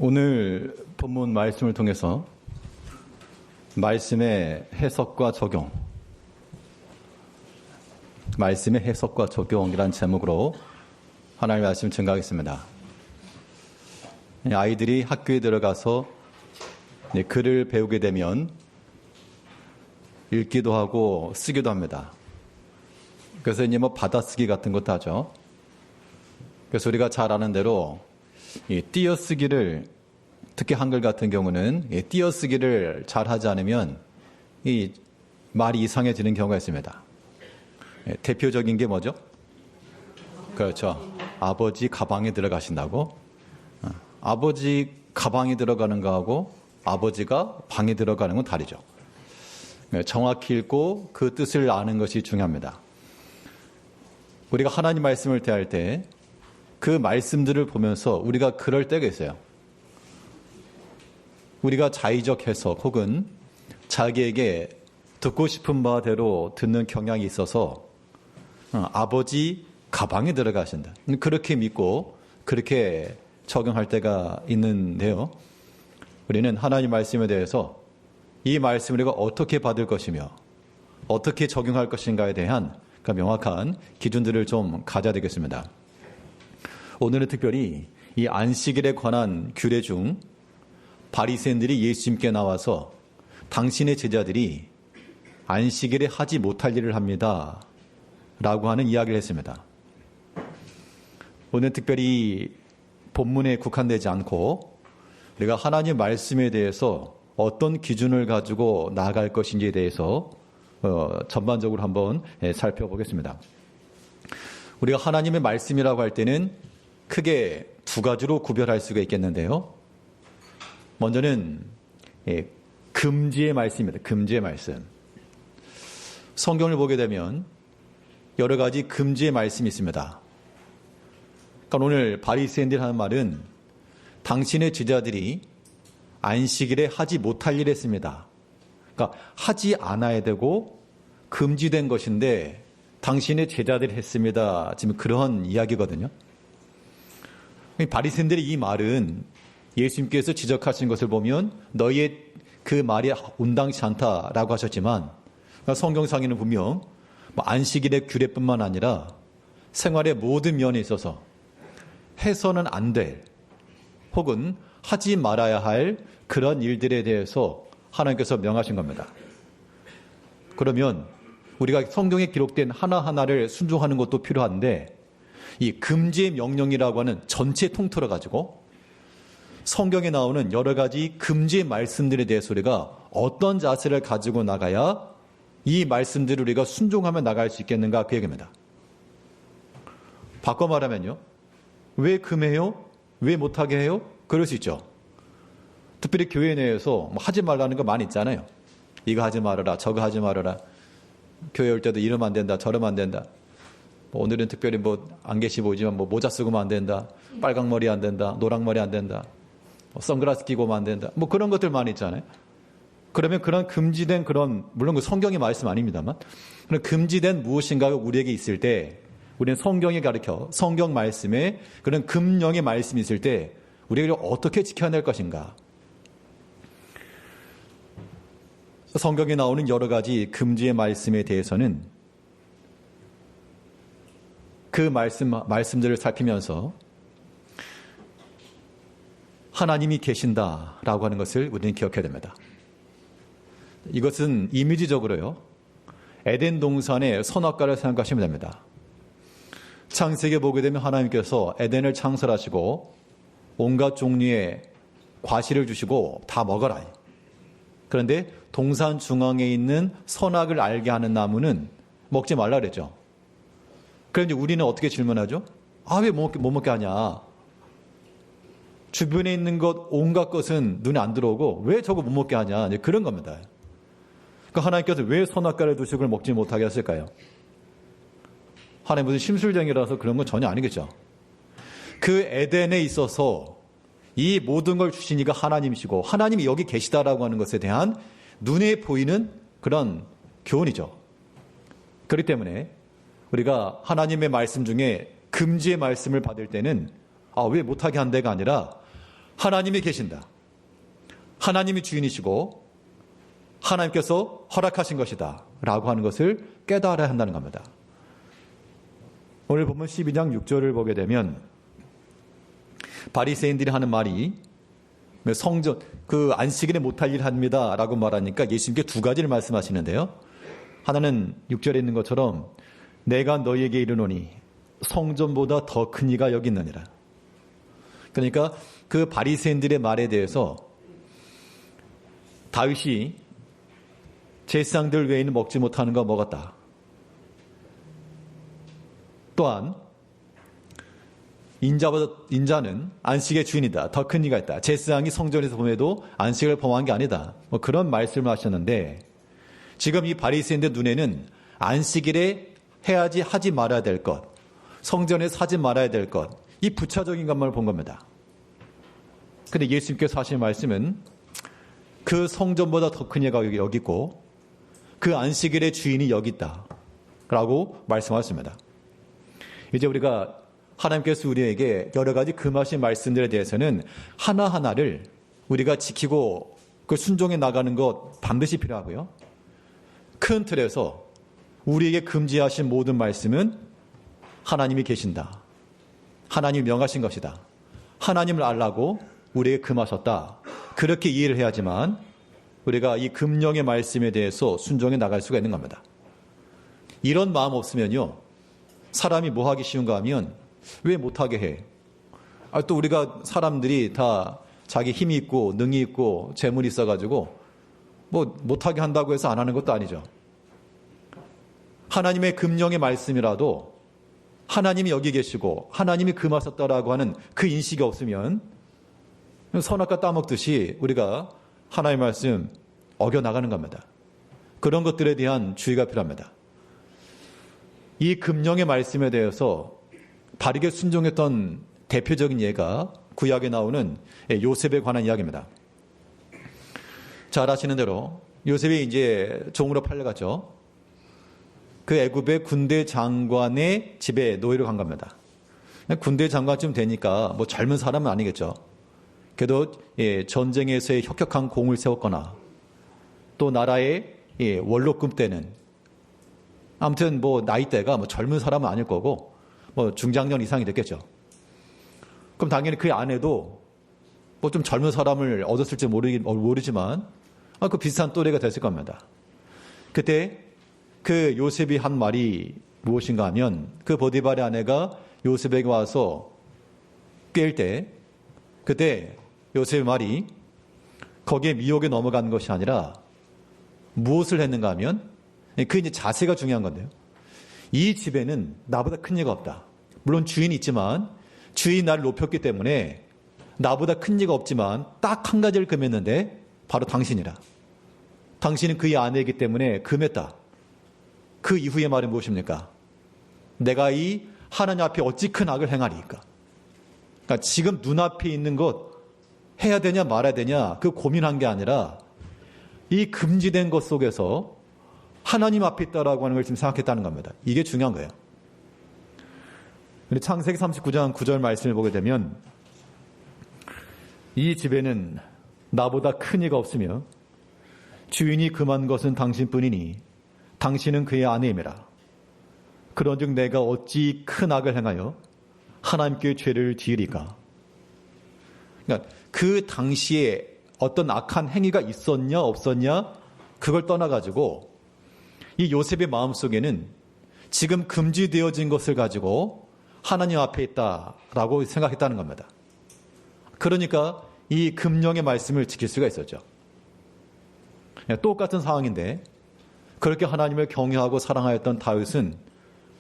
오늘 본문 말씀을 통해서 말씀의 해석과 적용, 말씀의 해석과 적용이라는 제목으로 하나님의 말씀을 증거하겠습니다. 아이들이 학교에 들어가서 글을 배우게 되면 읽기도 하고 쓰기도 합니다. 그래서 이제 받아쓰기 같은 것도 하죠. 그래서 우리가 잘 아는 대로 띄어쓰기를, 특히 한글 같은 경우는 띄어쓰기를 잘 하지 않으면 이 말이 이상해지는 경우가 있습니다. 대표적인 게 뭐죠? 그렇죠. 아버지 가방에 들어가신다고. 아버지 가방에 들어가는 거하고 아버지가 방에 들어가는 건 다르죠. 정확히 읽고 그 뜻을 아는 것이 중요합니다. 우리가 하나님 말씀을 대할 때 그 말씀들을 보면서 우리가 그럴 때가 있어요. 우리가 자의적 해석 혹은 자기에게 듣고 싶은 바대로 듣는 경향이 있어서 아버지 가방에 들어가신다, 그렇게 믿고 그렇게 적용할 때가 있는데요. 우리는 하나님 말씀에 대해서 이 말씀을 우리가 어떻게 받을 것이며 어떻게 적용할 것인가에 대한 명확한 기준들을 좀 가져야 되겠습니다. 오늘은 특별히 이 안식일에 관한 규례 중 바리새인들이 예수님께 나와서 당신의 제자들이 안식일에 하지 못할 일을 합니다 라고 하는 이야기를 했습니다. 오늘 특별히 본문에 국한되지 않고 우리가 하나님 말씀에 대해서 어떤 기준을 가지고 나아갈 것인지에 대해서 전반적으로 한번 살펴보겠습니다. 우리가 하나님의 말씀이라고 할 때는 크게 두 가지로 구별할 수가 있겠는데요. 먼저는 금지의 말씀입니다. 금지의 말씀. 성경을 보게 되면 여러 가지 금지의 말씀이 있습니다. 그러니까 오늘 바리새인들이 하는 말은 당신의 제자들이 안식일에 하지 못할 일을 했습니다. 그러니까 하지 않아야 되고 금지된 것인데 당신의 제자들이 했습니다. 지금 그런 이야기거든요. 바리새인들의 이 말은 예수님께서 지적하신 것을 보면 너희의 그 말이 온당치 않다라고 하셨지만 성경상에는 분명 안식일의 규례뿐만 아니라 생활의 모든 면에 있어서 해서는 안 될 혹은 하지 말아야 할 그런 일들에 대해서 하나님께서 명하신 겁니다. 그러면 우리가 성경에 기록된 하나하나를 순종하는 것도 필요한데 이 금지의 명령이라고 하는 전체 통틀어 가지고 성경에 나오는 여러 가지 금지의 말씀들에 대해서 우리가 어떤 자세를 가지고 나가야 이 말씀들을 우리가 순종하며 나갈 수 있겠는가, 그 얘기입니다. 바꿔 말하면요, 왜 금해요? 왜 못하게 해요? 그럴 수 있죠. 특별히 교회 내에서 하지 말라는 거 많이 있잖아요. 이거 하지 말아라, 저거 하지 말아라. 교회 올 때도 이러면 안 된다, 저러면 안 된다. 오늘은 특별히 안개시 보이지만 모자 쓰고만 안 된다, 빨강머리 안 된다, 노랑머리 안 된다, 선글라스 끼고만 안 된다, 그런 것들 많이 있잖아요. 그러면 그런 금지된 물론 그 성경의 말씀 아닙니다만, 그런 금지된 무엇인가가 우리에게 있을 때, 우리는 성경이 가르쳐 성경 말씀에 그런 금령의 말씀이 있을 때 우리가 어떻게 지켜낼 것인가. 성경에 나오는 여러 가지 금지의 말씀에 대해서는 그 말씀들을 살피면서 하나님이 계신다라고 하는 것을 우리는 기억해야 됩니다. 이것은 이미지적으로요, 에덴 동산의 선악과를 생각하시면 됩니다. 창세기에 보게 되면 하나님께서 에덴을 창설하시고 온갖 종류의 과실을 주시고 다 먹어라. 그런데 동산 중앙에 있는 선악을 알게 하는 나무는 먹지 말라 그랬죠. 그런데 우리는 어떻게 질문하죠? 왜 못 먹게 하냐? 주변에 있는 온갖 것은 눈에 안 들어오고 왜 저거 못 먹게 하냐? 그런 겁니다. 그러니까 하나님께서 왜 선악과를 두시고 그걸 먹지 못하게 했을까요? 하나님 무슨 심술쟁이라서 그런 건 전혀 아니겠죠. 그 에덴에 있어서 이 모든 걸 주신 이가 하나님이시고 하나님이 여기 계시다라고 하는 것에 대한 눈에 보이는 그런 교훈이죠. 그렇기 때문에 우리가 하나님의 말씀 중에 금지의 말씀을 받을 때는 왜 못하게 한 데가 아니라 하나님이 계신다. 하나님이 주인이시고 하나님께서 허락하신 것이다 라고 하는 것을 깨달아야 한다는 겁니다. 오늘 보면 12장 6절을 보게 되면 바리새인들이 하는 말이 성전 그 안식일에 못할 일 합니다 라고 말하니까 예수님께 두 가지를 말씀하시는데요. 하나는 6절에 있는 것처럼 내가 너희에게 이르노니 성전보다 더 큰 이가 여기 있느니라. 그러니까 그 바리새인들의 말에 대해서 다윗이 제사장들 외에는 먹지 못하는 거 먹었다. 또한 인자는 안식의 주인이다. 더 큰 이가 있다. 제사장이 성전에서 보내도 안식을 범한 게 아니다. 뭐 그런 말씀을 하셨는데 지금 이 바리새인들 눈에는 안식일에 해야지 하지 말아야 될 것, 성전에서 하지 말아야 될 것, 이 부차적인 것만을 본 겁니다. 근데 예수님께서 하신 말씀은 그 성전보다 더 큰 이가 여기 있고 그 안식일의 주인이 여기 있다 라고 말씀하셨습니다. 이제 우리가 하나님께서 우리에게 여러 가지 금하신 말씀들에 대해서는 하나하나를 우리가 지키고 그 순종해 나가는 것 반드시 필요하고요. 큰 틀에서 우리에게 금지하신 모든 말씀은 하나님이 계신다. 하나님이 명하신 것이다. 하나님을 알라고 우리에게 금하셨다. 그렇게 이해를 해야지만 우리가 이 금령의 말씀에 대해서 순종해 나갈 수가 있는 겁니다. 이런 마음 없으면요. 사람이 뭐 하기 쉬운가 하면 왜 못하게 해? 또 우리가 사람들이 다 자기 힘이 있고 능이 있고 재물이 있어가지고 뭐 못하게 한다고 해서 안 하는 것도 아니죠. 하나님의 금령의 말씀이라도 하나님이 여기 계시고 하나님이 금하셨다라고 하는 그 인식이 없으면 선악과 따먹듯이 우리가 하나님의 말씀 어겨나가는 겁니다. 그런 것들에 대한 주의가 필요합니다. 이 금령의 말씀에 대해서 바르게 순종했던 대표적인 예가 구약에 나오는 요셉에 관한 이야기입니다. 잘 아시는 대로 요셉이 이제 종으로 팔려갔죠. 그 애굽의 군대 장관의 집에 노예로 간 겁니다. 군대 장관쯤 되니까 뭐 젊은 사람은 아니겠죠. 그래도 전쟁에서의 혁혁한 공을 세웠거나 또 나라의 원로급 때는 아무튼 뭐 나이대가 뭐 젊은 사람은 아닐 거고 뭐 중장년 이상이 됐겠죠. 그럼 당연히 그 안에도 뭐 좀 젊은 사람을 얻었을지 모르지만 그 비슷한 또래가 됐을 겁니다. 그때 그 요셉이 한 말이 무엇인가 하면 그 보디발의 아내가 요셉에게 와서 깰 때 그때 요셉의 말이 거기에 미혹에 넘어가는 것이 아니라 무엇을 했는가 하면 그 이제 자세가 중요한 건데요. 이 집에는 나보다 큰 이가 없다. 물론 주인이 있지만 주인이 나를 높였기 때문에 나보다 큰 이가 없지만 딱 한 가지를 금했는데 바로 당신이라. 당신은 그의 아내이기 때문에 금했다. 그 이후의 말은 무엇입니까? 내가 이 하나님 앞에 어찌 큰 악을 행하리까? 그러니까 지금 눈앞에 있는 것 해야 되냐 말아야 되냐 그 고민한 게 아니라 이 금지된 것 속에서 하나님 앞에 있다라고 하는 걸 지금 생각했다는 겁니다. 이게 중요한 거예요. 창세기 39장 9절 말씀을 보게 되면 이 집에는 나보다 큰 이가 없으며 주인이 금한 것은 당신뿐이니 당신은 그의 아내임이라. 그런즉 내가 어찌 큰 악을 행하여 하나님께 죄를 지으리까. 그러니까 그 당시에 어떤 악한 행위가 있었냐 없었냐 그걸 떠나가지고 이 요셉의 마음속에는 지금 금지되어진 것을 가지고 하나님 앞에 있다라고 생각했다는 겁니다. 그러니까 이 금령의 말씀을 지킬 수가 있었죠. 똑같은 상황인데 그렇게 하나님을 경외하고 사랑하였던 다윗은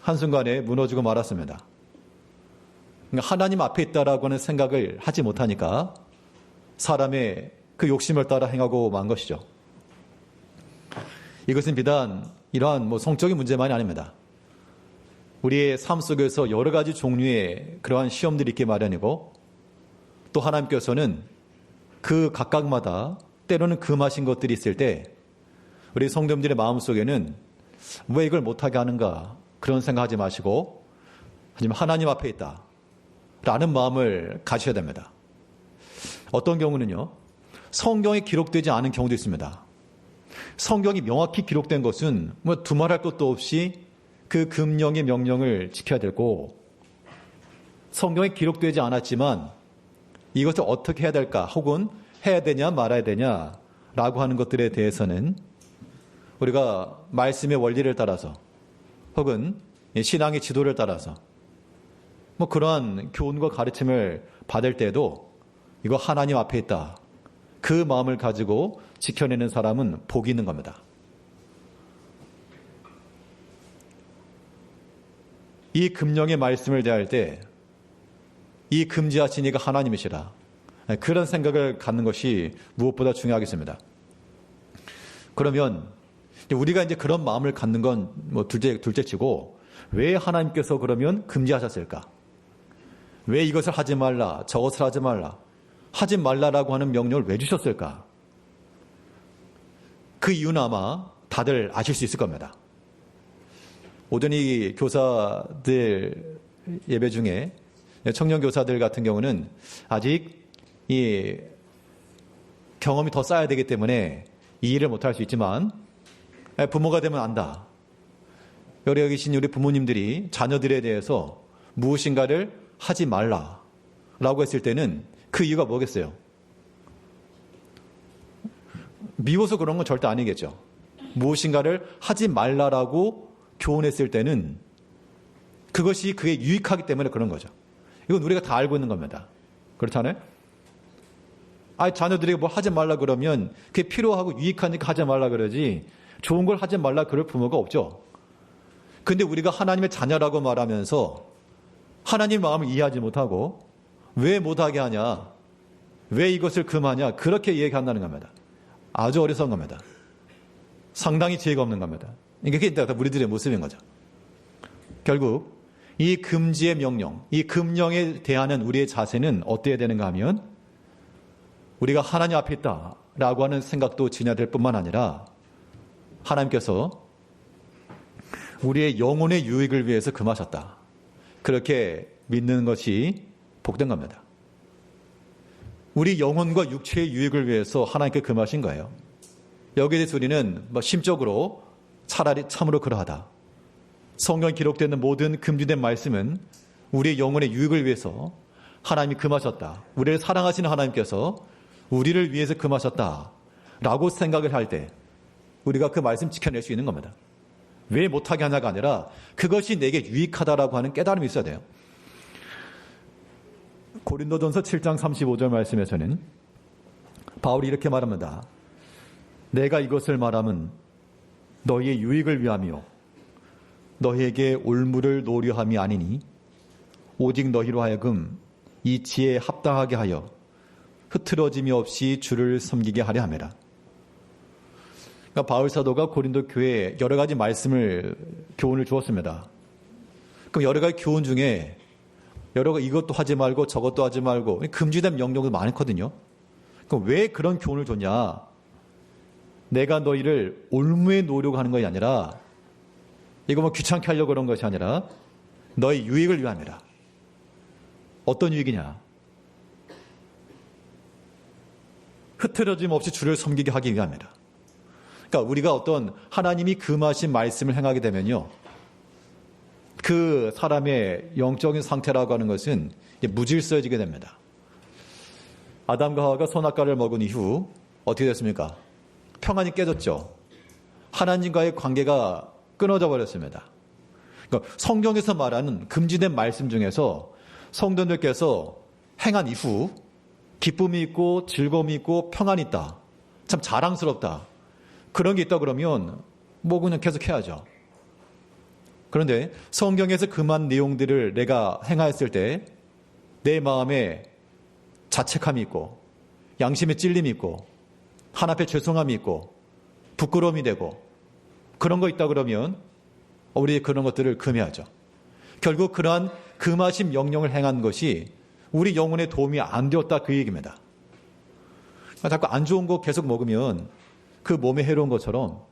한순간에 무너지고 말았습니다. 그러니까 하나님 앞에 있다라고 하는 생각을 하지 못하니까 사람의 그 욕심을 따라 행하고 만 것이죠. 이것은 비단 이러한 성적인 문제만이 아닙니다. 우리의 삶 속에서 여러 가지 종류의 그러한 시험들이 있기 마련이고 또 하나님께서는 그 각각마다 때로는 금하신 것들이 있을 때 우리 성도님들의 마음속에는 왜 이걸 못하게 하는가 그런 생각하지 마시고 하지만 하나님 앞에 있다 라는 마음을 가져야 됩니다. 어떤 경우는요, 성경에 기록되지 않은 경우도 있습니다. 성경이 명확히 기록된 것은 뭐 두말할 것도 없이 그 금령의 명령을 지켜야 되고, 성경에 기록되지 않았지만 이것을 어떻게 해야 될까, 혹은 해야 되냐 말아야 되냐라고 하는 것들에 대해서는 우리가 말씀의 원리를 따라서 혹은 신앙의 지도를 따라서 뭐 그러한 교훈과 가르침을 받을 때에도 이거 하나님 앞에 있다, 그 마음을 가지고 지켜내는 사람은 복이 있는 겁니다. 이 금령의 말씀을 대할 때 이 금지하신 이가 하나님이시라, 그런 생각을 갖는 것이 무엇보다 중요하겠습니다. 그러면 우리가 이제 그런 마음을 갖는 건 뭐 둘째치고, 왜 하나님께서 그러면 금지하셨을까? 왜 이것을 하지 말라, 저것을 하지 말라라고 하는 명령을 왜 주셨을까? 그 이유는 아마 다들 아실 수 있을 겁니다. 오전이 교사들 예배 중에 청년 교사들 같은 경우는 아직 이 경험이 더 쌓여야 되기 때문에 이해를 못할 수 있지만, 부모가 되면 안다. 여기 계신 우리 부모님들이 자녀들에 대해서 무엇인가를 하지 말라라고 했을 때는 그 이유가 뭐겠어요? 미워서 그런 건 절대 아니겠죠. 무엇인가를 하지 말라라고 교훈했을 때는 그것이 그게 유익하기 때문에 그런 거죠. 이건 우리가 다 알고 있는 겁니다. 그렇잖아요? 자녀들에게 뭐 하지 말라 그러면 그게 필요하고 유익하니까 하지 말라 그러지, 좋은 걸 하지 말라 그럴 부모가 없죠. 근데 우리가 하나님의 자녀라고 말하면서 하나님 마음을 이해하지 못하고 왜 못하게 하냐, 왜 이것을 금하냐, 그렇게 얘기한다는 겁니다. 아주 어리석은 겁니다. 상당히 지혜가 없는 겁니다. 이게 우리들의 모습인 거죠. 결국 이 금지의 명령, 이 금령에 대하는 우리의 자세는 어때야 되는가 하면, 우리가 하나님 앞에 있다라고 하는 생각도 지녀될 뿐만 아니라 하나님께서 우리의 영혼의 유익을 위해서 금하셨다, 그렇게 믿는 것이 복된 겁니다. 우리 영혼과 육체의 유익을 위해서 하나님께 금하신 거예요. 여기에 대해서 우리는 심적으로 차라리 참으로 그러하다. 성경에 기록되는 모든 금지된 말씀은 우리의 영혼의 유익을 위해서 하나님이 금하셨다, 우리를 사랑하시는 하나님께서 우리를 위해서 금하셨다라고 생각을 할 때 우리가 그 말씀 지켜낼 수 있는 겁니다. 왜 못하게 하냐가 아니라 그것이 내게 유익하다라고 하는 깨달음이 있어야 돼요. 고린도전서 7장 35절 말씀에서는 바울이 이렇게 말합니다. 내가 이것을 말함은 너희의 유익을 위하며 너희에게 올무를 노려함이 아니니 오직 너희로 하여금 이 지혜에 합당하게 하여 흐트러짐이 없이 주를 섬기게 하려 함이라. 그러니까 바울 사도가 고린도 교회에 여러 가지 교훈을 주었습니다. 그럼 여러 가지 교훈 중에 이것도 하지 말고 저것도 하지 말고 금지된 명령도 많거든요. 그럼 왜 그런 교훈을 줬냐? 내가 너희를 올무에 놓으려고 하는 것이 아니라, 이거 뭐 귀찮게 하려고 그런 것이 아니라 너희 유익을 위함이라. 어떤 유익이냐? 흐트러짐 없이 주를 섬기게 하기 위함이라. 그러니까 우리가 어떤 하나님이 금하신 말씀을 행하게 되면요, 그 사람의 영적인 상태라고 하는 것은 무질서해지게 됩니다. 아담과 하와가 선악과를 먹은 이후 어떻게 됐습니까? 평안이 깨졌죠. 하나님과의 관계가 끊어져 버렸습니다. 그러니까 성경에서 말하는 금지된 말씀 중에서 성도들께서 행한 이후 기쁨이 있고 즐거움이 있고 평안이 있다, 참 자랑스럽다, 그런 게 있다 그러면 뭐 그냥 계속 해야죠. 그런데 성경에서 금한 내용들을 내가 행하였을 때 내 마음에 자책함이 있고 양심에 찔림이 있고 하나님께 죄송함이 있고 부끄러움이 되고 그런 거 있다 그러면 우리 그런 것들을 금해야죠. 결국 그러한 금하신 명령을 행한 것이 우리 영혼에 도움이 안 되었다, 그 얘기입니다. 자꾸 안 좋은 거 계속 먹으면 그 몸에 해로운 것처럼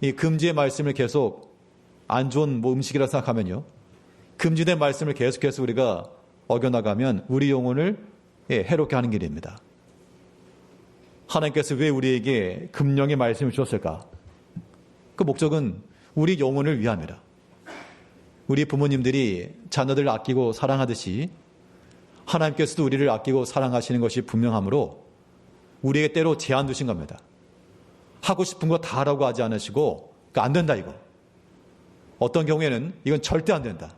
이 금지의 말씀을 계속 안 좋은 음식이라 생각하면요, 금지된 말씀을 계속해서 우리가 어겨나가면 우리 영혼을 해롭게 하는 길입니다. 하나님께서 왜 우리에게 금령의 말씀을 주셨을까? 그 목적은 우리 영혼을 위함이라. 우리 부모님들이 자녀들을 아끼고 사랑하듯이 하나님께서도 우리를 아끼고 사랑하시는 것이 분명하므로 우리에게 때로 제한 두신 겁니다. 하고 싶은 거 다 하라고 하지 않으시고 안 된다 이거. 어떤 경우에는 이건 절대 안 된다.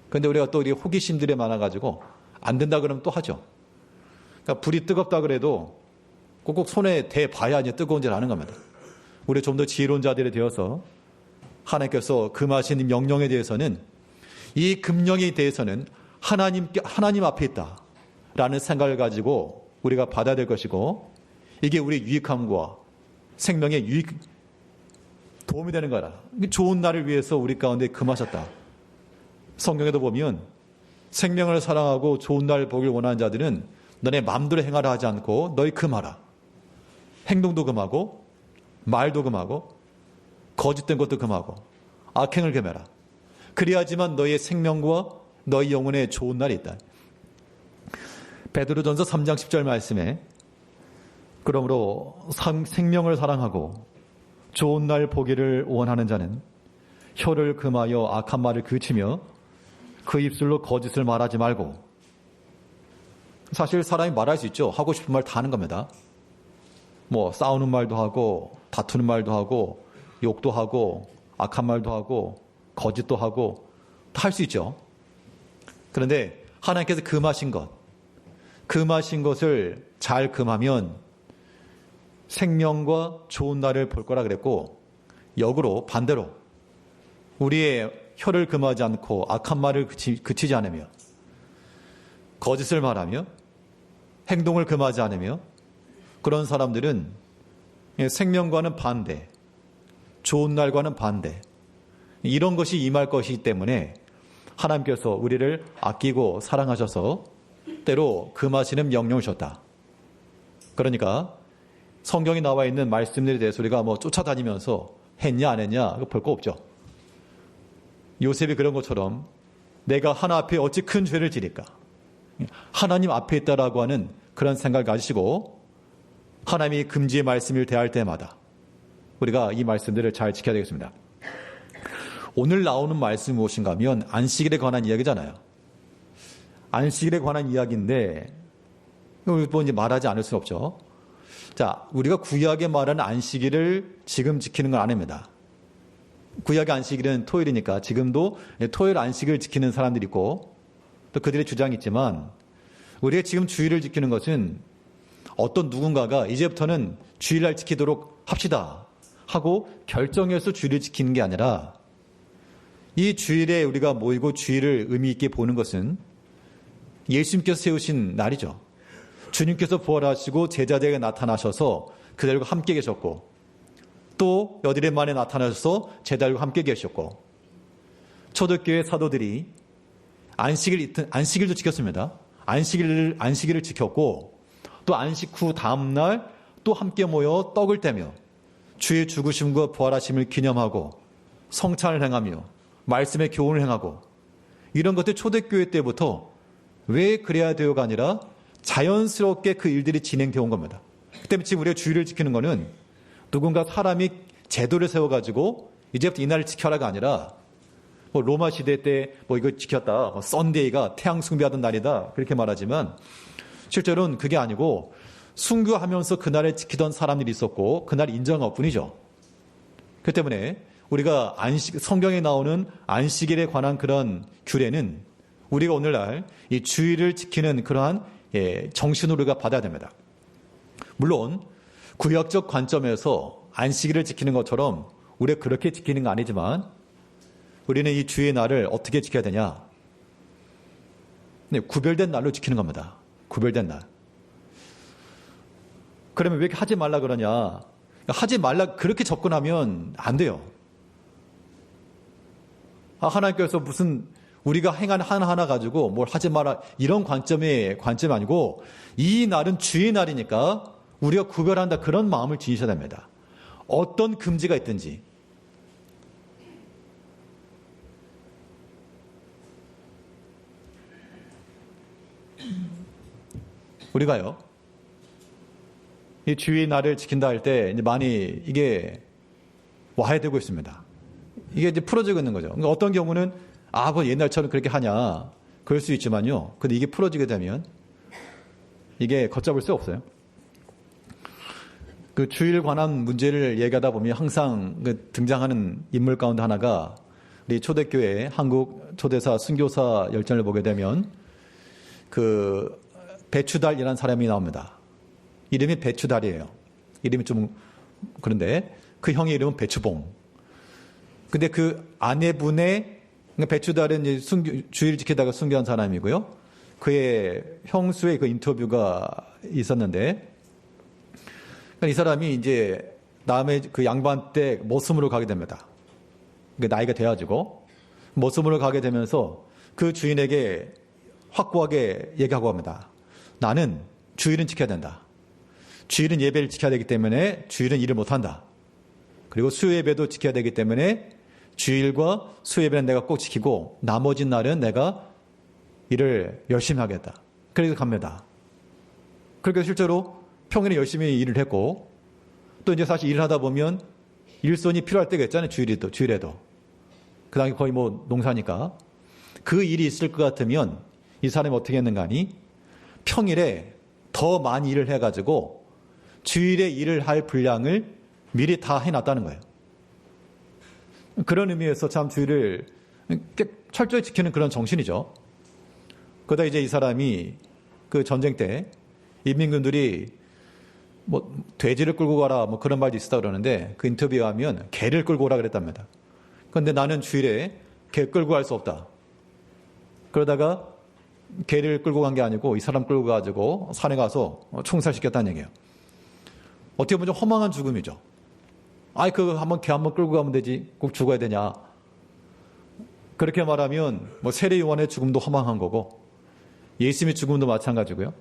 그런데 우리가 또 우리 호기심들이 많아가지고 안 된다 그러면 또 하죠. 그러니까 불이 뜨겁다 그래도 꼭 손에 대봐야 이제 뜨거운지를 아는 겁니다. 우리 좀 더 지혜로운 자들이 되어서 하나님께서 금하신 명령에 대해서는 이 금령에 대해서는 하나님 앞에 있다라는 생각을 가지고 우리가 받아야 될 것이고 이게 우리 유익함과 생명에 도움이 되는 거라. 좋은 날을 위해서 우리 가운데 금하셨다. 성경에도 보면 생명을 사랑하고 좋은 날 보길 원하는 자들은 너네 마음대로 행하라 하지 않고 너희 금하라. 행동도 금하고 말도 금하고 거짓된 것도 금하고 악행을 금해라. 그래야지만 너희의 생명과 너희 영혼에 좋은 날이 있다. 베드로전서 3장 10절 말씀에 그러므로 생명을 사랑하고 좋은 날 보기를 원하는 자는 혀를 금하여 악한 말을 그치며 그 입술로 거짓을 말하지 말고. 사실 사람이 말할 수 있죠. 하고 싶은 말 다 하는 겁니다. 뭐 싸우는 말도 하고 다투는 말도 하고 욕도 하고 악한 말도 하고 거짓도 하고 다 할 수 있죠. 그런데 하나님께서 금하신 것을 잘 금하면 생명과 좋은 날을 볼 거라 그랬고 역으로 반대로 우리의 혀를 금하지 않고 악한 말을 그치지 않으며 거짓을 말하며 행동을 금하지 않으며 그런 사람들은 생명과는 반대, 좋은 날과는 반대 이런 것이 임할 것이기 때문에 하나님께서 우리를 아끼고 사랑하셔서 때로 금하시는 명령을 주셨다. 그러니까 성경에 나와 있는 말씀들에 대해서 우리가 뭐 쫓아다니면서 했냐 안 했냐 볼 거 없죠. 요셉이 그런 것처럼 내가 하나 앞에 어찌 큰 죄를 지릴까? 하나님 앞에 있다라고 하는 그런 생각을 가지시고 하나님이 금지의 말씀을 대할 때마다 우리가 이 말씀들을 잘 지켜야 되겠습니다. 오늘 나오는 말씀이 무엇인가 하면 안식일에 관한 이야기잖아요. 안식일에 관한 이야기인데 뭐 이제 말하지 않을 수 없죠. 자, 우리가 구약에 말하는 안식일을 지금 지키는 건 아닙니다. 구약의 안식일은 토요일이니까 지금도 토요일 안식을 지키는 사람들이 있고 또 그들의 주장이 있지만 우리가 지금 주일을 지키는 것은 어떤 누군가가 이제부터는 주일날 지키도록 합시다 하고 결정해서 주일을 지키는 게 아니라 이 주일에 우리가 모이고 주일을 의미 있게 보는 것은 예수님께서 세우신 날이죠. 주님께서 부활하시고 제자들에게 나타나셔서 그들과 함께 계셨고 또 여드레 만에 나타나셔서 제자들과 함께 계셨고 초대교회 사도들이 안식일도 지켰습니다. 안식일을 지켰고 또 안식 후 다음날 또 함께 모여 떡을 떼며 주의 죽으심과 부활하심을 기념하고 성찬을 행하며 말씀의 교훈을 행하고 이런 것들 초대교회 때부터 왜 그래야 되어가 아니라 자연스럽게 그 일들이 진행되어 온 겁니다. 그 때문에 지금 우리가 주일을 지키는 것은 누군가 사람이 제도를 세워가지고 이제부터 이 날을 지켜라가 아니라 뭐 로마 시대 때 뭐 이거 지켰다. 뭐 썬데이가 태양 숭배하던 날이다. 그렇게 말하지만 실제로는 그게 아니고 순교하면서 그날을 지키던 사람들이 있었고 그날 인정한 것뿐이죠. 그 때문에 우리가 성경에 나오는 안식일에 관한 그런 규례는 우리가 오늘날 이 주일을 지키는 그러한 정신으로 우리가 받아야 됩니다. 물론 구약적 관점에서 안식일을 지키는 것처럼 우리가 그렇게 지키는 건 아니지만 우리는 이 주의 날을 어떻게 지켜야 되냐? 네, 구별된 날로 지키는 겁니다. 구별된 날. 그러면 왜 이렇게 하지 말라 그러냐? 하지 말라 그렇게 접근하면 안 돼요. 하나님께서 무슨 우리가 행한 하나하나 가지고 뭘 하지 마라 이런 관점이 아니고 이 날은 주의 날이니까 우리가 구별한다 그런 마음을 지니셔야 됩니다. 어떤 금지가 있든지 우리가요, 이 주의 날을 지킨다 할 때 이제 많이 이게 와해되고 있습니다. 이게 이제 풀어지고 있는 거죠. 그러니까 어떤 경우는 뭐 옛날처럼 그렇게 하냐 그럴 수 있지만요. 근데 이게 풀어지게 되면 이게 걷잡을 수 없어요. 그 주일 관한 문제를 얘기하다 보면 항상 그 등장하는 인물 가운데 하나가 우리 초대교회 한국 초대사 순교사 열전을 보게 되면 그 배추달이라는 사람이 나옵니다. 이름이 배추달이에요. 이름이 좀 그런데 그 형의 이름은 배추봉. 근데 그 아내분의 배추달은 이제 주일 지키다가 순교한 사람이고요. 그의 형수의 그 인터뷰가 있었는데 이 사람이 이제 남의 그 양반 때 모섬으로 가게 됩니다. 나이가 돼가지고 모섬으로 가게 되면서 그 주인에게 확고하게 얘기하고 합니다. 나는 주일은 지켜야 된다. 주일은 예배를 지켜야 되기 때문에 주일은 일을 못한다. 그리고 수요예배도 지켜야 되기 때문에 주일과 수요예배는 내가 꼭 지키고 나머지 날은 내가 일을 열심히 하겠다. 그래서 갑니다. 그러니까 실제로 평일에 열심히 일을 했고 또 이제 사실 일을 하다 보면 일손이 필요할 때가 있잖아요. 주일에도. 그 다음에 거의 뭐 농사니까. 그 일이 있을 것 같으면 이 사람이 어떻게 했는가 하니 평일에 더 많이 일을 해가지고 주일에 일을 할 분량을 미리 다 해놨다는 거예요. 그런 의미에서 참 주일을 철저히 지키는 그런 정신이죠. 그러다 이제 이 사람이 그 전쟁 때 인민군들이 뭐 돼지를 끌고 가라 뭐 그런 말도 있었다 그러는데 그 인터뷰에 하면 개를 끌고 오라 그랬답니다. 그런데 나는 주일에 개 끌고 갈 수 없다. 그러다가 개를 끌고 간 게 아니고 이 사람 끌고 가지고 산에 가서 총살시켰다는 얘기예요. 어떻게 보면 좀 허망한 죽음이죠. 개 한번 끌고 가면 되지. 꼭 죽어야 되냐. 그렇게 말하면 뭐 세례 요한의 죽음도 허망한 거고 예수님의 죽음도 마찬가지고요.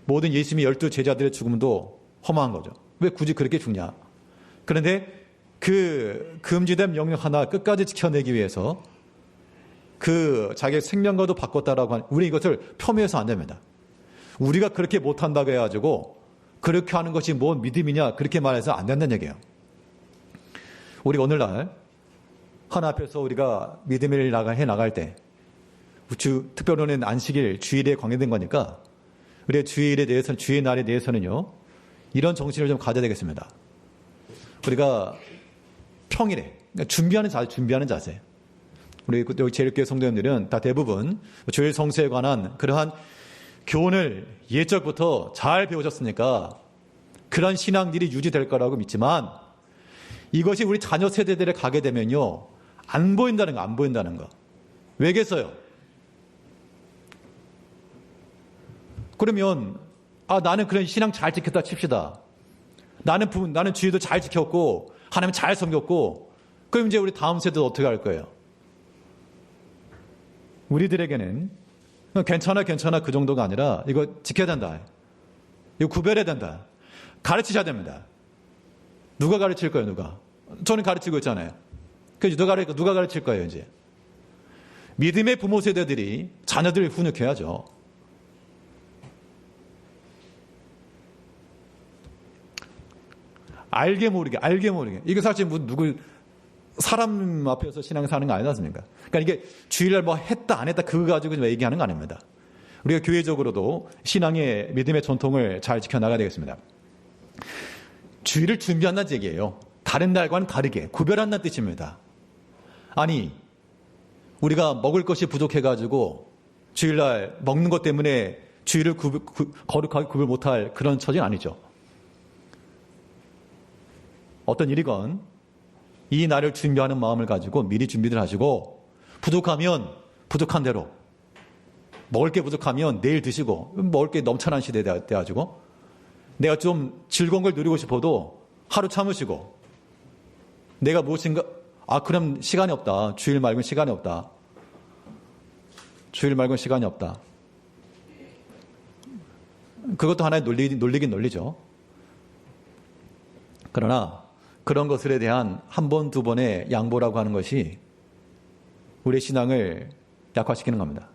모든 예수님의 12 제자들의 죽음도 허망한 거죠. 왜 굳이 그렇게 죽냐. 그런데 그 금지된 명령 하나 끝까지 지켜내기 위해서 그 자기의 생명과도 바꿨다라고 하는 우리 이것을 폄훼해서 안 됩니다. 우리가 그렇게 못한다고 해가지고 그렇게 하는 것이 뭔 믿음이냐 그렇게 말해서 안 된다는 얘기예요. 우리가 오늘날 하나 앞에서 우리가 믿음을 해 나갈 때 특별히는 안식일 주일에 관계된 거니까 우리의 주일에 대해서는 주의 날에 대해서는요 이런 정신을 좀 가져야 되겠습니다. 우리가 평일에 그러니까 준비하는 자세. 우리 여기 제일교회 성도님들은 다 대부분 주일 성수에 관한 그러한 교훈을 예적부터 잘 배우셨으니까 그런 신앙들이 유지될 거라고 믿지만 이것이 우리 자녀 세대들에 가게 되면요 안 보인다는 거. 왜겠어요? 그러면 나는 그런 신앙 잘 지켰다 칩시다. 나는 주의도 잘 지켰고 하나님 잘 섬겼고 그럼 이제 우리 다음 세대도 어떻게 할 거예요? 우리들에게는 괜찮아 그 정도가 아니라 이거 지켜야 된다. 이거 구별해야 된다. 가르치셔야 됩니다. 누가 가르칠 거예요? 누가? 저는 가르치고 있잖아요. 그래서 누가 가르칠 거예요? 이제 믿음의 부모 세대들이 자녀들을 훈육해야죠. 알게 모르게. 이게 사실 누구 사람 앞에서 신앙 사는 거 아니지 않습니까? 그러니까 이게 주일날 뭐 했다 안 했다 그거 가지고 얘기하는 거 아닙니다. 우리가 교회적으로도 신앙의 믿음의 전통을 잘 지켜나가야 되겠습니다. 주일을 준비한다는 얘기예요. 다른 날과는 다르게 구별한다는 뜻입니다. 아니 우리가 먹을 것이 부족해가지고 주일날 먹는 것 때문에 주일을 거룩하게 구별 못할 그런 처지는 아니죠. 어떤 일이건 이 날을 준비하는 마음을 가지고 미리 준비를 하시고 부족하면 부족한 대로 먹을 게 부족하면 내일 드시고 먹을 게 넘쳐난 시대에 돼가지고 내가 좀 즐거운 걸 누리고 싶어도 하루 참으시고 내가 무엇인가 그럼 시간이 없다. 주일 말고는 시간이 없다. 그것도 하나의 논리긴 논리죠. 그러나 그런 것들에 대한 한 번, 두 번의 양보라고 하는 것이 우리의 신앙을 약화시키는 겁니다.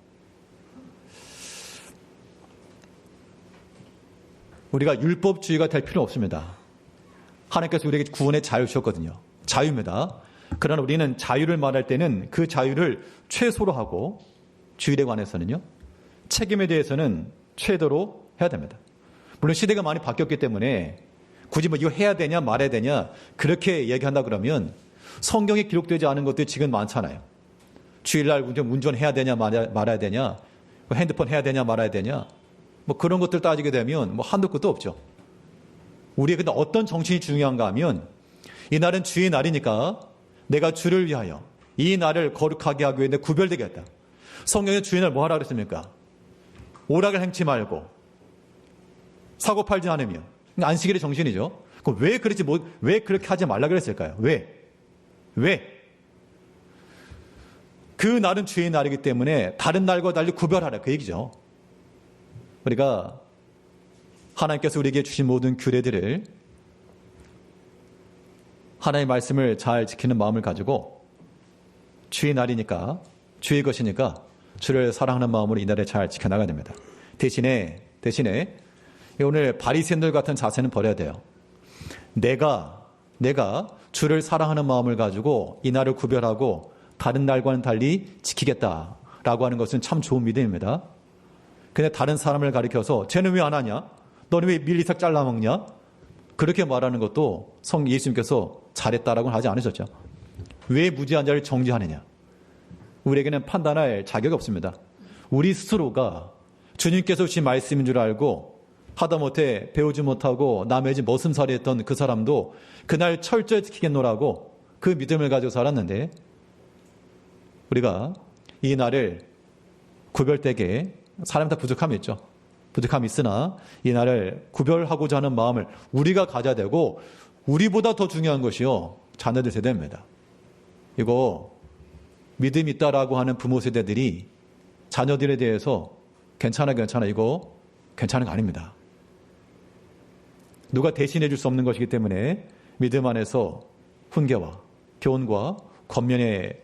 우리가 율법주의가 될 필요는 없습니다. 하나님께서 우리에게 구원의 자유 주셨거든요. 자유입니다. 그러나 우리는 자유를 말할 때는 그 자유를 최소로 하고 주일에 관해서는요. 책임에 대해서는 최대로 해야 됩니다. 물론 시대가 많이 바뀌었기 때문에 굳이 뭐 이거 해야 되냐 말아야 되냐 그렇게 얘기한다 그러면 성경에 기록되지 않은 것들이 지금 많잖아요. 주일날 운전해야 되냐 말아야 되냐, 핸드폰 해야 되냐 말아야 되냐, 뭐 그런 것들 따지게 되면 뭐 한도 끝도 없죠. 우리의 근데 어떤 정신이 중요한가 하면 이 날은 주의 날이니까 내가 주를 위하여 이 날을 거룩하게 하기 위해 구별되게 했다. 성경에 주의 날 뭐 하라 그랬습니까? 오락을 행치 말고 사고 팔지 않으며 안식일의 정신이죠. 그럼 왜 그렇지 왜 그렇게 하지 말라 그랬을까요? 왜? 그 날은 주의 날이기 때문에 다른 날과 달리 구별하라 그 얘기죠. 우리가 하나님께서 우리에게 주신 모든 규례들을 하나님의 말씀을 잘 지키는 마음을 가지고 주의 날이니까 주의 것이니까 주를 사랑하는 마음으로 이 날에 잘 지켜나가야 됩니다. 대신에 오늘 바리새인들 같은 자세는 버려야 돼요. 내가 주를 사랑하는 마음을 가지고 이 날을 구별하고 다른 날과는 달리 지키겠다라고 하는 것은 참 좋은 믿음입니다. 근데 다른 사람을 가리켜서 쟤는 왜 안 하냐? 너는 왜 밀리삭 잘라먹냐? 그렇게 말하는 것도 예수님께서 잘했다라고는 하지 않으셨죠. 왜 무지한 자를 정죄하느냐? 우리에게는 판단할 자격이 없습니다. 우리 스스로가 주님께서 주신 말씀인 줄 알고 하다못해 배우지 못하고 남의 집 머슴살이 했던 그 사람도 그날 철저히 지키겠노라고 그 믿음을 가지고 살았는데 우리가 이 날을 구별되게 사람 다 부족함이 있죠. 부족함이 있으나 이 날을 구별하고자 하는 마음을 우리가 가져야 되고 우리보다 더 중요한 것이요. 자녀들 세대입니다. 이거 믿음이 있다라고 하는 부모 세대들이 자녀들에 대해서 괜찮아 이거 괜찮은 거 아닙니다. 누가 대신해 줄 수 없는 것이기 때문에 믿음 안에서 훈계와 교훈과 권면의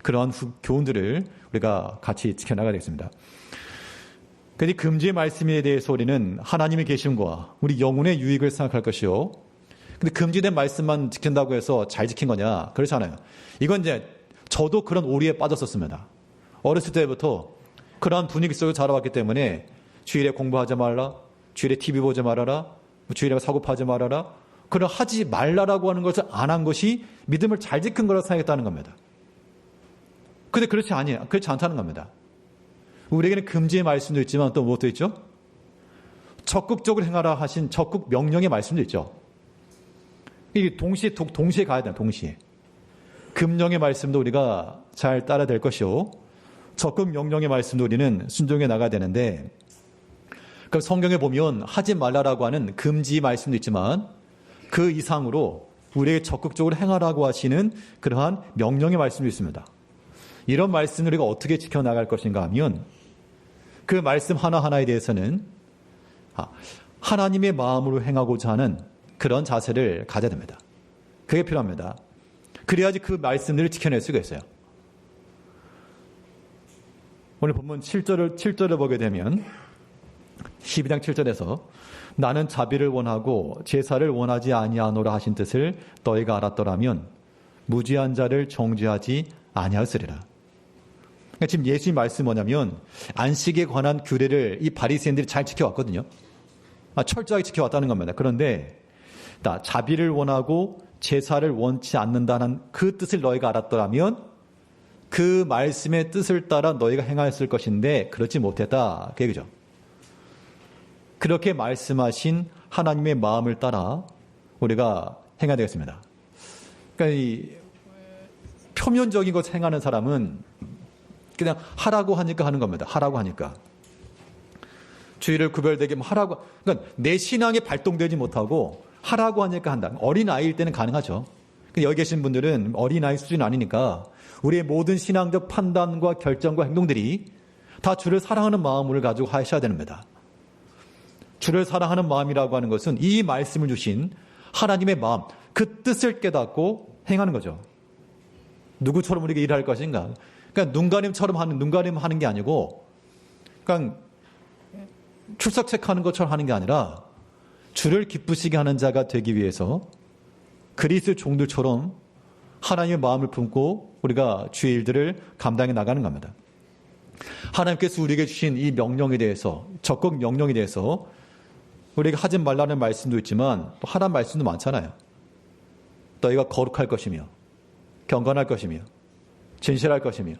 그러한 교훈들을 우리가 같이 지켜나가야 되겠습니다. 그런데 금지의 말씀에 대해서 우리는 하나님의 계심과 우리 영혼의 유익을 생각할 것이요. 근데 금지된 말씀만 지킨다고 해서 잘 지킨 거냐? 그렇지 않아요. 이건 이제 저도 그런 오리에 빠졌었습니다. 어렸을 때부터 그러한 분위기 속에 자라왔기 때문에 주일에 공부하지 말라, 주일에 TV 보지 말아라, 주일에 사고 파지 말아라, 그런 하지 말라라고 하는 것을 안 한 것이 믿음을 잘 지킨 거라고 생각했다는 겁니다. 근데 그렇지 않다는 겁니다. 우리에게는 금지의 말씀도 있지만 또 무엇도 있죠? 적극적으로 행하라 하신 적극 명령의 말씀도 있죠. 이게 동시에 가야 돼요. 동시에. 금령의 말씀도 우리가 잘 따라야 될 것이요. 적극 명령의 말씀도 우리는 순종해 나가야 되는데 그럼 성경에 보면 하지 말라라고 하는 금지 말씀도 있지만 그 이상으로 우리에게 적극적으로 행하라고 하시는 그러한 명령의 말씀도 있습니다. 이런 말씀을 우리가 어떻게 지켜나갈 것인가 하면 그 말씀 하나하나에 대해서는 하나님의 마음으로 행하고자 하는 그런 자세를 가져야 됩니다. 그게 필요합니다. 그래야지 그 말씀들을 지켜낼 수가 있어요. 오늘 본문 7절을 보게 되면 12장 7절에서 나는 자비를 원하고 제사를 원하지 아니하노라 하신 뜻을 너희가 알았더라면 무지한 자를 정죄하지 아니하였으리라. 그러니까 지금 예수님 말씀이 뭐냐면 안식에 관한 규례를 이 바리새인들이 잘 지켜왔거든요. 철저하게 지켜왔다는 겁니다. 그런데 자비를 원하고 제사를 원치 않는다는 그 뜻을 너희가 알았더라면 그 말씀의 뜻을 따라 너희가 행하였을 것인데 그렇지 못했다. 그 얘기죠. 그렇게 말씀하신 하나님의 마음을 따라 우리가 행해야 되겠습니다. 그러니까 이 표면적인 것을 행하는 사람은 그냥 하라고 하니까 하는 겁니다. 하라고 하니까. 주의를 구별되게 하라고. 그러니까 내 신앙이 발동되지 못하고 하라고 하니까 한다. 어린아이일 때는 가능하죠. 여기 계신 분들은 어린아이 수준이 아니니까 우리의 모든 신앙적 판단과 결정과 행동들이 다 주를 사랑하는 마음을 가지고 하셔야 됩니다. 주를 사랑하는 마음이라고 하는 것은 이 말씀을 주신 하나님의 마음, 그 뜻을 깨닫고 행하는 거죠. 누구처럼 우리가 일할 것인가? 그러니까 눈가림처럼 눈가림 하는 게 아니고, 그러니까 출석 체크하는 것처럼 하는 게 아니라 주를 기쁘시게 하는 자가 되기 위해서 그리스도의 종들처럼 하나님의 마음을 품고 우리가 주의 일들을 감당해 나가는 겁니다. 하나님께서 우리에게 주신 이 명령에 대해서, 적극 명령에 대해서 우리가 하지 말라는 말씀도 있지만 또 하라는 말씀도 많잖아요. 너희가 거룩할 것이며 경건할 것이며 진실할 것이며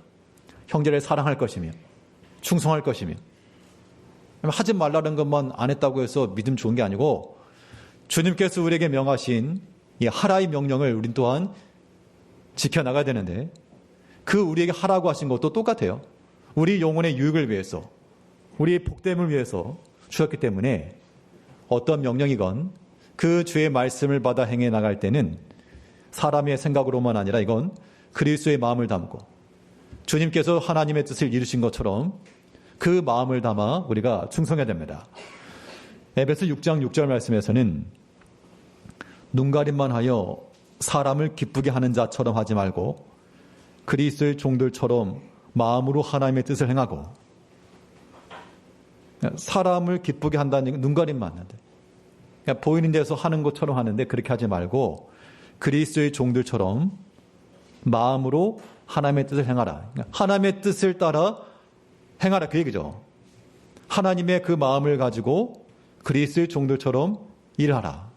형제를 사랑할 것이며 충성할 것이며. 하지 말라는 것만 안 했다고 해서 믿음 좋은 게 아니고 주님께서 우리에게 명하신 이 하라의 명령을 우린 또한 지켜나가야 되는데 그 우리에게 하라고 하신 것도 똑같아요. 우리 영혼의 유익을 위해서, 우리의 복됨을 위해서 주셨기 때문에 어떤 명령이건 그 주의 말씀을 받아 행해 나갈 때는 사람의 생각으로만 아니라 이건 그리스도의 마음을 담고 주님께서 하나님의 뜻을 이루신 것처럼 그 마음을 담아 우리가 충성해야 됩니다. 에베소 6장 6절 말씀에서는 눈가림만 하여 사람을 기쁘게 하는 자처럼 하지 말고 그리스도의 종들처럼 마음으로 하나님의 뜻을 행하고. 사람을 기쁘게 한다는 얘기는 눈가림만 하는데 그러니까 보이는 데서 하는 것처럼 하는데 그렇게 하지 말고 그리스도의 종들처럼 마음으로 하나님의 뜻을 행하라. 그러니까 하나님의 뜻을 따라 행하라 그 얘기죠. 하나님의 그 마음을 가지고 그리스도의 종들처럼 일하라.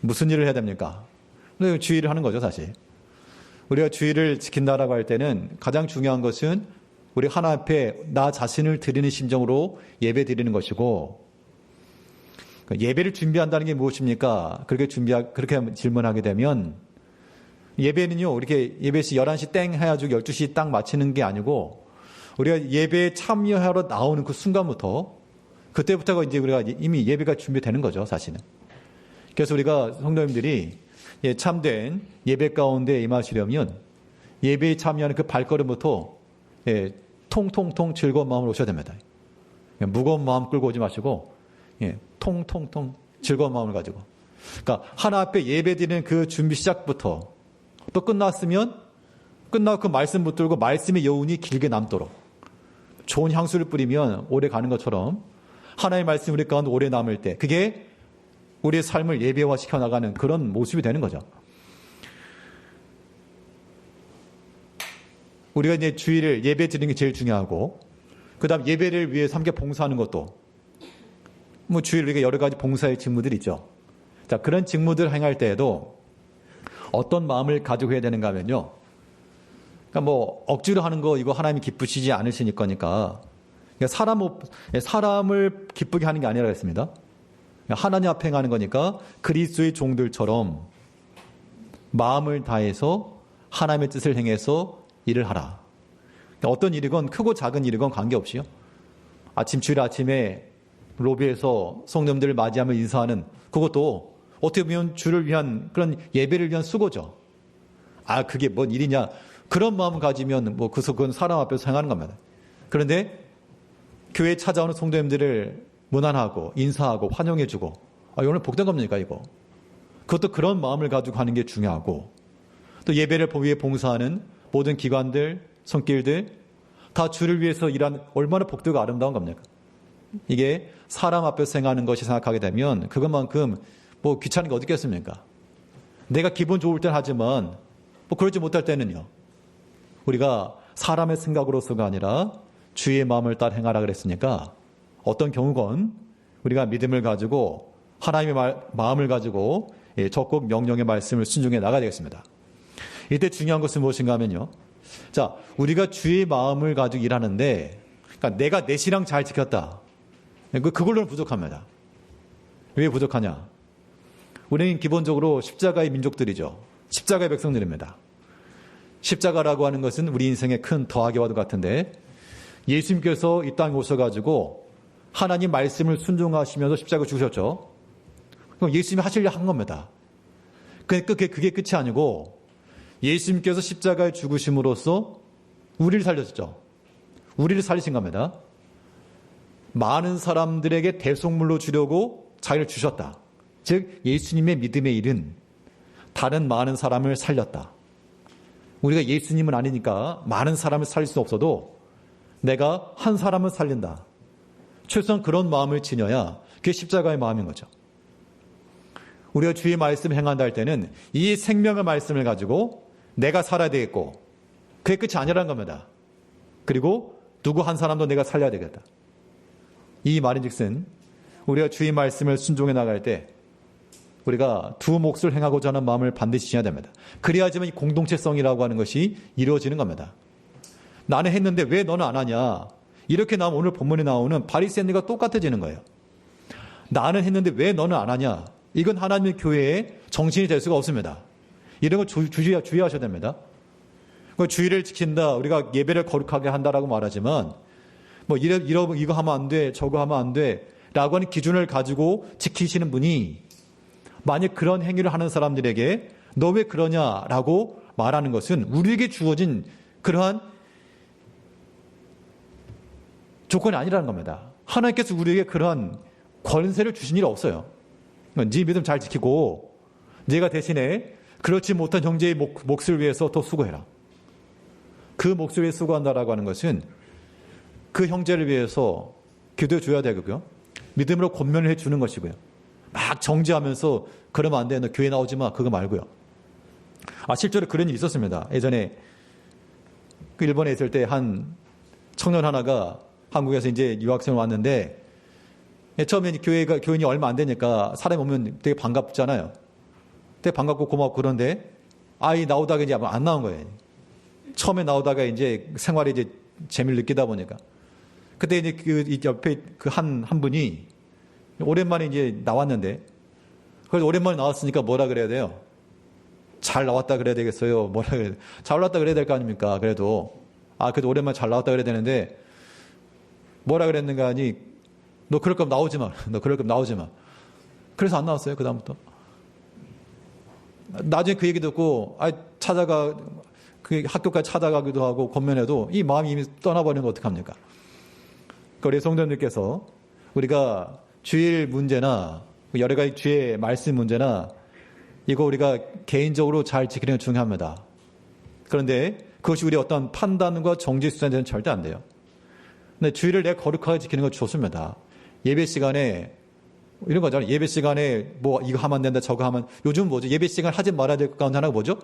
무슨 일을 해야 됩니까? 주의를 하는 거죠, 사실. 우리가 주의를 지킨다라고 할 때는 가장 중요한 것은 우리 하나님 앞에 나 자신을 드리는 심정으로 예배 드리는 것이고, 예배를 준비한다는 게 무엇입니까? 그렇게 질문하게 되면 예배는요, 이렇게 예배시 11시 땡 해가지고 12시 딱 마치는 게 아니고 우리가 예배에 참여하러 나오는 그 순간부터 그때부터가 이제 우리가 이미 예배가 준비되는 거죠, 사실은. 그래서 우리가 성도님들이 참된 예배 가운데 임하시려면 예배에 참여하는 그 발걸음부터 통통통 즐거운 마음으로 오셔야 됩니다. 무거운 마음 끌고 오지 마시고 통통통 즐거운 마음을 가지고. 그러니까 하나 앞에 예배 드리는 그 준비 시작부터 또 끝나고 그 말씀 붙들고 말씀의 여운이 길게 남도록 좋은 향수를 뿌리면 오래 가는 것처럼 하나님의 말씀이 우리 가운데 오래 남을 때 그게 우리의 삶을 예배화시켜 나가는 그런 모습이 되는 거죠. 우리가 이제 주일을 예배 드리는 게 제일 중요하고, 그 다음 예배를 위해서 함께 봉사하는 것도, 주일 우리가 여러 가지 봉사의 직무들이 있죠. 자, 그런 직무들 행할 때에도 어떤 마음을 가지고 해야 되는가 하면요. 그러니까 억지로 하는 거 이거 하나님이 기쁘시지 않으시니 거니까. 사람을 기쁘게 하는 게 아니라 했습니다. 하나님 앞에 행하는 거니까 그리스도의 종들처럼 마음을 다해서 하나님의 뜻을 행해서 일을 하라. 어떤 일이건 크고 작은 일이건 관계없이요. 주일 아침에 로비에서 성도님들을 맞이하며 인사하는 그것도 어떻게 보면 주를 위한 그런 예배를 위한 수고죠. 그게 뭔 일이냐. 그런 마음을 가지면 그건 사람 앞에서 행하는 겁니다. 그런데 교회에 찾아오는 성도님들을 문안하고 인사하고 환영해주고 오늘 복된 겁니까 이거. 그것도 그런 마음을 가지고 하는 게 중요하고, 또 예배를 위해 봉사하는 모든 기관들, 손길들 다 주를 위해서 일하는 얼마나 복되고 아름다운 겁니까? 이게 사람 앞에서 행하는 것이 생각하게 되면 그것만큼 귀찮은 게 어디 있겠습니까? 내가 기분 좋을 때는 하지만 그러지 못할 때는요. 우리가 사람의 생각으로서가 아니라 주의 마음을 따라 행하라 그랬으니까 어떤 경우건 우리가 믿음을 가지고 하나님의 마음을 가지고 적극 명령의 말씀을 순종해 나가야 되겠습니다. 이때 중요한 것은 무엇인가 하면요. 자, 우리가 주의 마음을 가지고 일하는데, 그러니까 내가 내 신앙 잘 지켰다. 그걸로는 부족합니다. 왜 부족하냐? 우리는 기본적으로 십자가의 민족들이죠. 십자가의 백성들입니다. 십자가라고 하는 것은 우리 인생의 큰 더하기와도 같은데, 예수님께서 이 땅에 오셔가지고 하나님 말씀을 순종하시면서 십자가 죽으셨죠. 그럼 예수님이 하시려 한 겁니다. 그게 끝이 아니고 예수님께서 십자가에 죽으심으로써 우리를 살렸죠. 우리를 살리신 겁니다. 많은 사람들에게 대속물로 주려고 자기를 주셨다. 즉 예수님의 믿음의 일은 다른 많은 사람을 살렸다. 우리가 예수님은 아니니까 많은 사람을 살릴 수 없어도 내가 한 사람을 살린다. 최소한 그런 마음을 지녀야 그게 십자가의 마음인 거죠. 우리가 주의 말씀을 행한다 할 때는 이 생명의 말씀을 가지고 내가 살아야 되겠고 그게 끝이 아니라는 겁니다. 그리고 누구 한 사람도 내가 살려야 되겠다. 이 말인즉슨 우리가 주의 말씀을 순종해 나갈 때 우리가 두 몫을 행하고자 하는 마음을 반드시 지어야 됩니다. 그래야지만 이 공동체성이라고 하는 것이 이루어지는 겁니다. 나는 했는데 왜 너는 안 하냐? 이렇게 나오면 오늘 본문에 나오는 바리새인들과 똑같아지는 거예요. 나는 했는데 왜 너는 안 하냐? 이건 하나님의 교회의 정신이 될 수가 없습니다. 이런 거 주의하셔야 됩니다. 주의를 지킨다, 우리가 예배를 거룩하게 한다라고 말하지만 뭐 이거 하면 안 돼, 저거 하면 안 돼 라고 하는 기준을 가지고 지키시는 분이 만약 그런 행위를 하는 사람들에게 너 왜 그러냐라고 말하는 것은 우리에게 주어진 그러한 조건이 아니라는 겁니다. 하나님께서 우리에게 그러한 권세를 주신 일이 없어요. 네 믿음 잘 지키고 네가 대신에 그렇지 못한 형제의 몫을 위해서 더 수고해라. 그 몫을 위해 수고한다라고 하는 것은 그 형제를 위해서 기도해 줘야 되고요. 믿음으로 권면을 해 주는 것이고요. 막 정죄하면서 그러면 안 돼. 너 교회 나오지 마. 그거 말고요. 실제로 그런 일이 있었습니다. 예전에 그 일본에 있을 때 한 청년 하나가 한국에서 이제 유학생을 왔는데 처음에 교인이 얼마 안 되니까 사람이 오면 되게 반갑잖아요. 되게 반갑고 고맙고 그런데 아이 나오다가 이제 안 나온 거예요. 처음에 나오다가 이제 생활에 이제 재미를 느끼다 보니까 그때 이제 그 옆에 그 한 분이 오랜만에 이제 나왔는데 그래서 오랜만에 나왔으니까 뭐라 그래야 돼요? 잘 나왔다 그래야 되겠어요? 뭐라 그래야 돼? 잘 나왔다 그래야 될 거 아닙니까? 그래도 그래도 오랜만에 잘 나왔다 그래야 되는데 뭐라 그랬는가 하니 너 그럴 거면 나오지 마. 너 그럴 거면 나오지 마. 그래서 안 나왔어요. 그 다음부터. 나중에 그 얘기 듣고 그 학교까지 찾아가기도 하고 권면해도 이 마음이 이미 떠나버리는 거 어떡합니까? 우리 성도님들께서 우리가 주일 문제나 여러 가지 주의 말씀 문제나 이거 우리가 개인적으로 잘 지키는 게 중요합니다. 그런데 그것이 우리의 어떤 판단과 정죄 수단에는 절대 안 돼요. 근데 주일을 내가 거룩하게 지키는 건 좋습니다. 예배 시간에 이런 거잖아요. 예배 시간에 뭐 이거 하면 안 된다 저거 하면 요즘 뭐죠? 예배 시간 하지 말아야 될 것 가운데 하나가 뭐죠?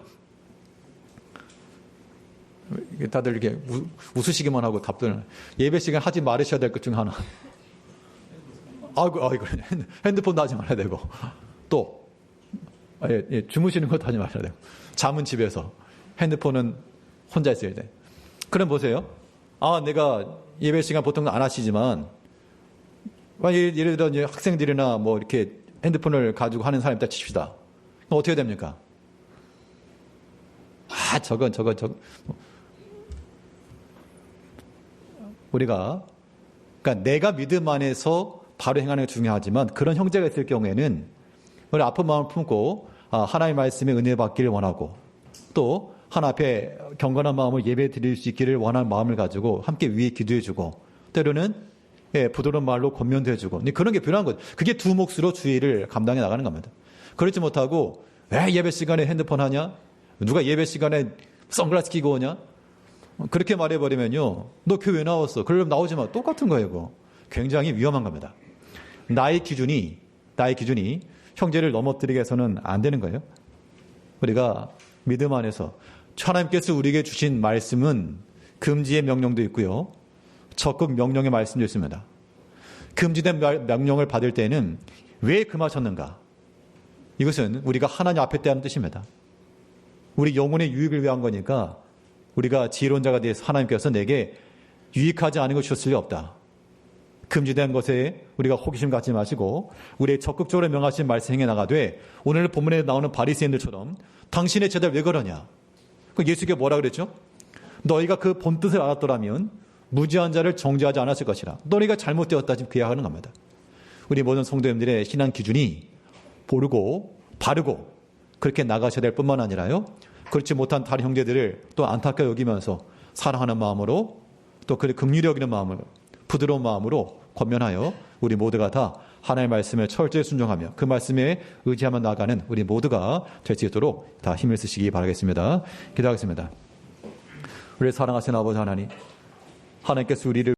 다들 이렇게 웃으시기만 하고 답변을 예배 시간 하지 말으셔야 될 것 중 하나. 아이고 핸드폰도 하지 말아야 되고 또 주무시는 것도 하지 말아야 되고 잠은 집에서 핸드폰은 혼자 있어야 돼. 그럼 보세요. 내가 예배 시간 보통 안 하시지만 예를 들어 이제 학생들이나 뭐 이렇게 핸드폰을 가지고 하는 사람이 있다 칩시다. 그럼 어떻게 됩니까? 저건 우리가 그러니까 내가 믿음 안에서 바로 행하는 게 중요하지만 그런 형제가 있을 경우에는 우리 아픈 마음을 품고 하나님의 말씀에 은혜 받기를 원하고 또 하나 앞에 경건한 마음을 예배 드릴 수 있기를 원하는 마음을 가지고 함께 위에 기도해주고 때로는 부드러운 말로 권면도 해주고 그런 게 필요한 거죠. 그게 두 몫으로 주의를 감당해 나가는 겁니다. 그렇지 못하고 왜 예배 시간에 핸드폰 하냐? 누가 예배 시간에 선글라스 끼고 오냐? 그렇게 말해버리면요. 너 교회 나왔어. 그러려면 나오지 마. 똑같은 거예요. 그거. 굉장히 위험한 겁니다. 나의 기준이 형제를 넘어뜨리게 해서는 안 되는 거예요. 우리가 믿음 안에서 하나님께서 우리에게 주신 말씀은 금지의 명령도 있고요. 적극 명령의 말씀도 있습니다. 금지된 명령을 받을 때는 왜 금하셨는가? 이것은 우리가 하나님 앞에 때하는 뜻입니다. 우리 영혼의 유익을 위한 거니까 우리가 지혜론자가 돼서 하나님께서 내게 유익하지 않은 것 주셨을 리 없다. 금지된 것에 우리가 호기심 갖지 마시고 우리의 적극적으로 명하신 말씀 행해 나가되 오늘 본문에 나오는 바리새인들처럼 당신의 제자를 왜 그러냐? 예수께서 뭐라 그랬죠? 너희가 그 본뜻을 알았더라면 무지한 자를 정죄하지 않았을 것이라. 너희가 잘못되었다 지금 그야 하는 겁니다. 우리 모든 성도님들의 신앙 기준이 고르고 바르고 그렇게 나가셔야 될 뿐만 아니라요. 그렇지 못한 다른 형제들을 또 안타까워 여기면서 사랑하는 마음으로 또 그를 긍휼히 여기는 마음으로 부드러운 마음으로 권면하여 우리 모두가 다 하나님의 말씀에 철저히 순종하며 그 말씀에 의지하며 나가는 우리 모두가 될 수 있도록 다 힘을 쓰시기 바라겠습니다. 기도하겠습니다. 우리 사랑하신 아버지 하나님, 하나님께서 우리를